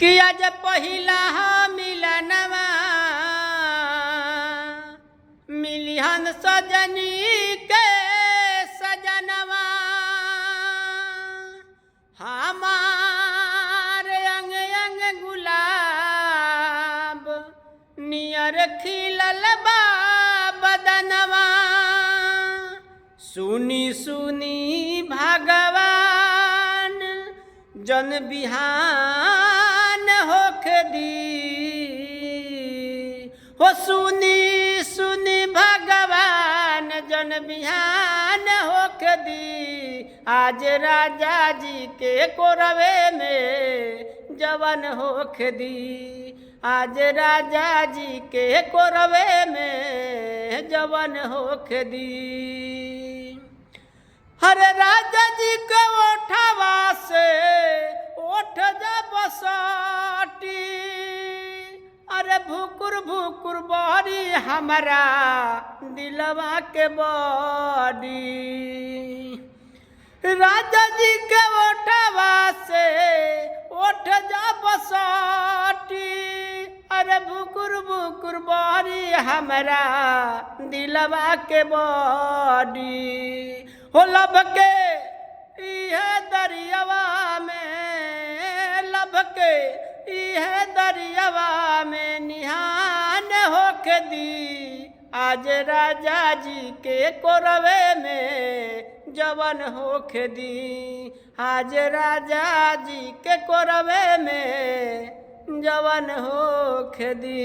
कि आज पहिला मिलनवा मिलिहन सजनी के सजनवा हमारे अंग अंग गुलाब नियर खिलल बा बदनवा सुनी सुनी भगवान जन बिहान होख दी हो सुनी सुनी भगवान जन बिहान होख दी आज राजा जी के कोरवे में जवन होख दी आज राजा जी के कोरवे में जवन होख दी हर राजा जी के ओठवा से ओठ जब साटी अरे भुकुर भुकुर बड़ी हमारा दिलवा के बड़ी राजा जी के ओठवा से ओठ जब साटी अरे भुकुर भुकुर बड़ी हमारा दिलवा के बड़ी हो लब के इहे दरियावा में लब के इहे दरियावा में निहान होख दी आज राजा जी के कोरवे में जवन होख दी आज राजा जी के कोरवे में जवन होख दी।